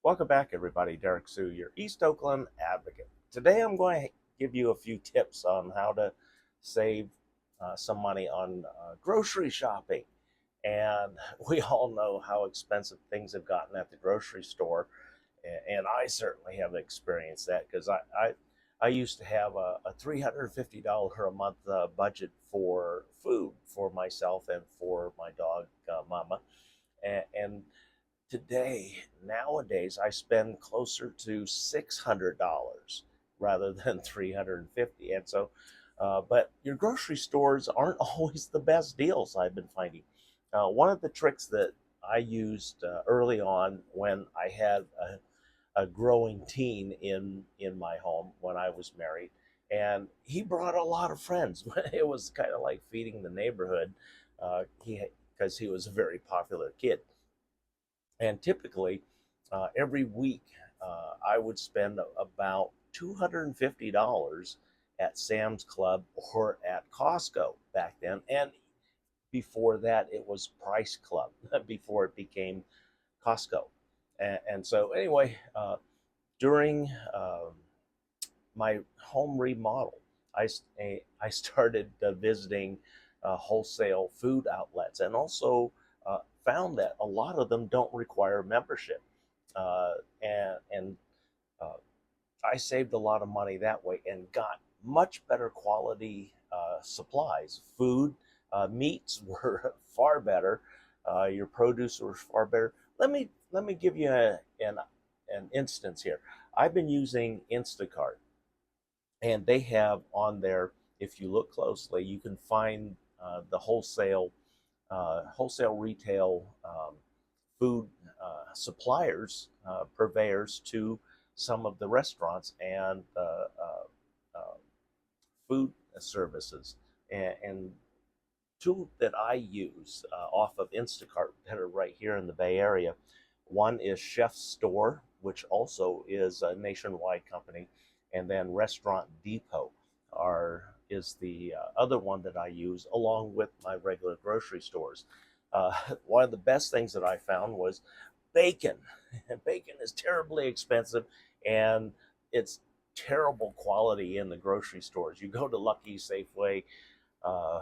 Welcome back, everybody. Derrick Sue, your East Oakland advocate. Today, I'm going to give you a few tips on how to save some money on grocery shopping. And we all know how expensive things have gotten at the grocery store, and I certainly have experienced that because I used to have a $350 a month budget for food for myself and for my dog Mama, and today, nowadays, I spend closer to $600 rather than 350. And so, but your grocery stores aren't always the best deals, I've been finding. One of the tricks that I used early on when I had a growing teen in my home when I was married, and he brought a lot of friends. It was kind of like feeding the neighborhood. He because he was a very popular kid. And typically, every week, I would spend about $250 at Sam's Club or at Costco back then. And before that, it was Price Club before it became Costco. And so, anyway, during my home remodel, I, I started visiting wholesale food outlets and also found that a lot of them don't require membership. And uh, I saved a lot of money that way and got much better quality supplies. Food, meats were far better. Your produce was far better. Let me give you an instance here. I've been using Instacart, and they have on there, if you look closely, you can find the wholesale retail food suppliers, purveyors to some of the restaurants and food services. And two that I use off of Instacart that are right here in the Bay Area. One is Chef's Store, which also is a nationwide company, and then Restaurant Depot is the other one that I use along with my regular grocery stores. Uh, One of the best things that I found was bacon. Bacon is terribly expensive, and it's terrible quality in the grocery stores. You go to Lucky, Safeway,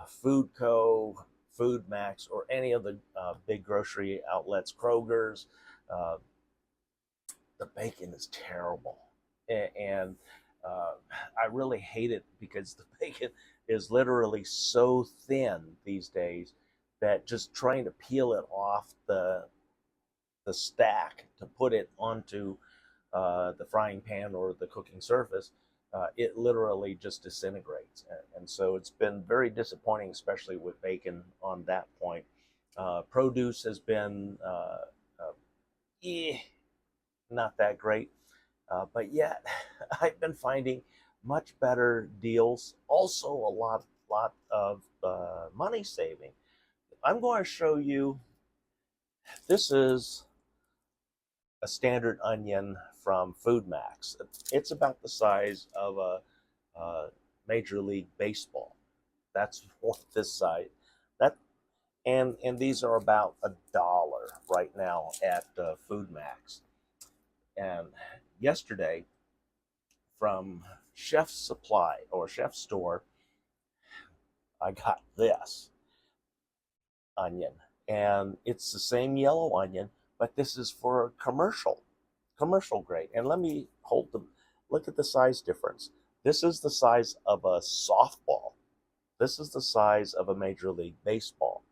Food Co., Food Max, or any of the big grocery outlets, Kroger's, uh, the bacon is terrible. And I really hate it because the bacon is literally so thin these days that just trying to peel it off the stack to put it onto the frying pan or the cooking surface, it literally just disintegrates. And so it's been very disappointing, especially with bacon on that point. Produce has been eh, not that great, but yet I've been finding much better deals. Also, lot of money saving. I'm going to show you. This is a standard onion from Food Max. It's about the size of a Major League Baseball. That's what this size. That and these are about $1 right now at Food Max. And yesterday, from Chef's Supply or Chef's Store, I got this onion, and it's the same yellow onion, but this is for commercial grade. And let me hold them. Look at the size difference. This is the size of a softball. This is the size of a Major League Baseball.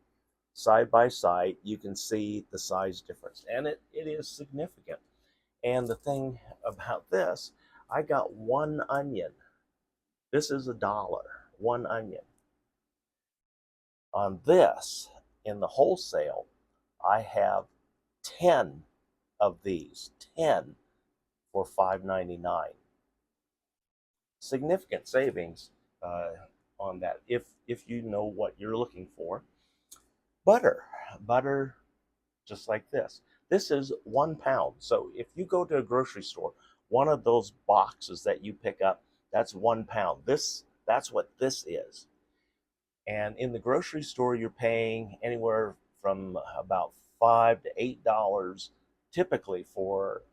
Side by side, you can see the size difference, and it is significant. And the thing about this, I got one onion. This is $1, one onion. On this, in the wholesale, I have 10 of these, 10 for $5.99. Significant savings on that if you know what you're looking for. Butter, butter, just like this. This is 1 pound. So if you go to a grocery store, one of those boxes that you pick up, that's 1 pound. That's what this is. And in the grocery store, you're paying anywhere from about $5 to $8 typically for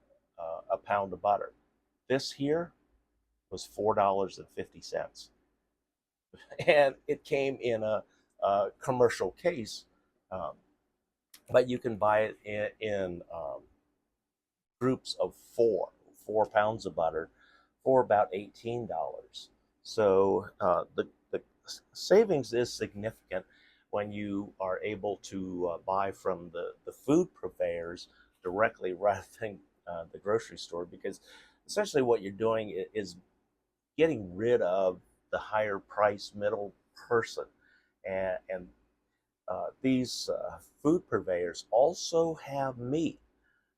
a pound of butter. This here was $4.50, and it came in a commercial case, um, but you can buy it in groups of four pounds of butter for about $18. So the savings is significant when you are able to buy from the food purveyors directly rather than the grocery store, because essentially what you're doing is getting rid of the higher price middle person. And these food purveyors also have meat.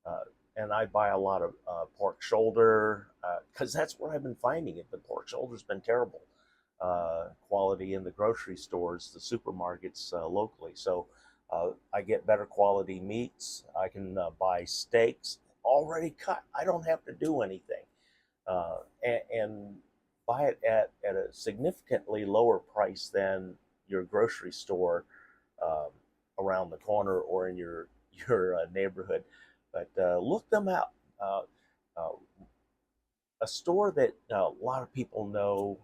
Uh, and I buy a lot of pork shoulder because that's what I've been finding. It the pork shoulder's been terrible quality in the grocery stores, the supermarkets locally. So I get better quality meats. I can buy steaks already cut. I don't have to do anything, and buy it at a significantly lower price than your grocery store um, around the corner or in your neighborhood. But look them out. Uh, uh, a store that a lot of people know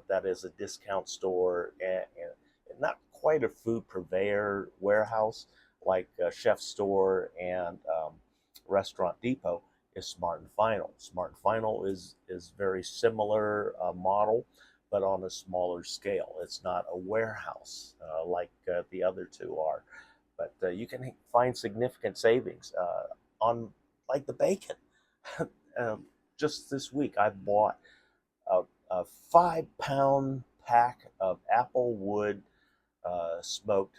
that is a discount store, and not quite a food purveyor warehouse like Chef's Store and Restaurant Depot, is Smart and Final. Smart and Final is very similar model, but on a smaller scale. It's not a warehouse like the other two are, but you can find significant savings on like the bacon. um, just this week, I bought a 5 pound pack of Applewood smoked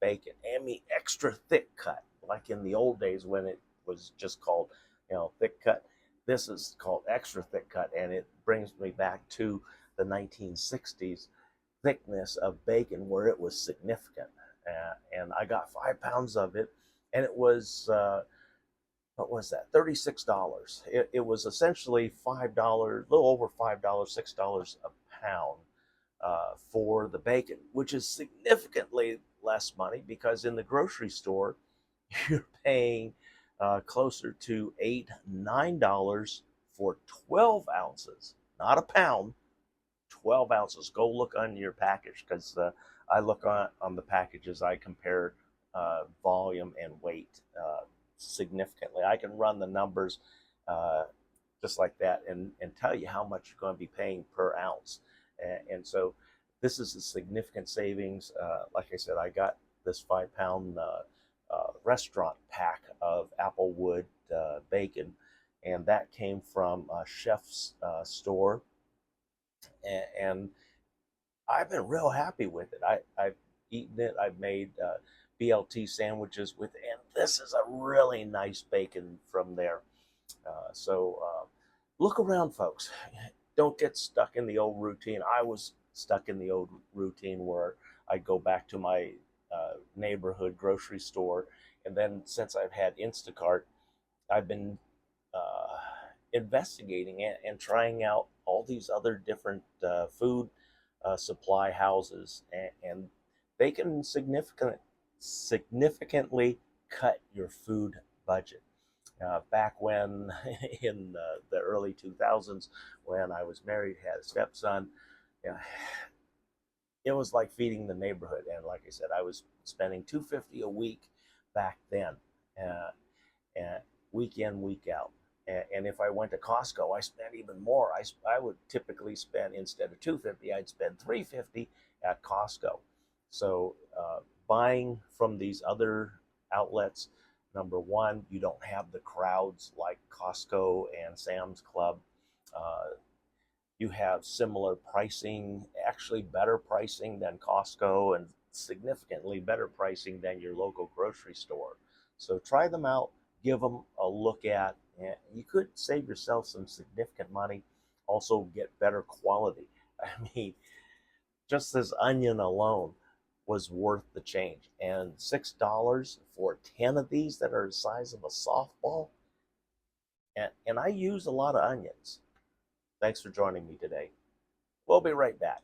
bacon. And the extra thick cut, like in the old days when it was just called, thick cut. This is called extra thick cut, and it brings me back to the 1960s thickness of bacon where it was significant. And I got 5 pounds of it, and it was what was that? $36. It was essentially $5, a little over $5, $6 a pound for the bacon, which is significantly less money because in the grocery store you're paying closer to $8, $9 for 12 ounces, not a pound, 12 ounces. Go look on your package because I look on the packages. I compare volume and weight significantly. I can run the numbers just like that and tell you how much you're going to be paying per ounce. And so this is a significant savings. Like I said, I got this 5 pound restaurant pack of Applewood bacon, and that came from Chef's Store. And I've been real happy with it. I've eaten it. I've made BLT sandwiches with it, and this is a really nice bacon from there. So look around, folks. Don't get stuck in the old routine. I was stuck in the old routine where I'd go back to my neighborhood grocery store, and then since I've had Instacart, I've been investigating it and trying out all these other different food supply houses, and they can significantly cut your food budget. Back when, in the early 2000s, when I was married, had a stepson, you know, it was like feeding the neighborhood. And like I said, I was spending $250 a week back then, uh, and week in, week out. And if I went to Costco, I spent even more. I would typically spend, instead of $250, I'd spend $350 at Costco. So buying from these other outlets, number one, you don't have the crowds like Costco and Sam's Club. You have similar pricing, actually better pricing than Costco, and significantly better pricing than your local grocery store. So try them out, give them a look at, and you could save yourself some significant money. Also get better quality. I mean, just this onion alone was worth the change. And $6 for 10 of these that are the size of a softball. And I use a lot of onions. Thanks for joining me today. We'll be right back.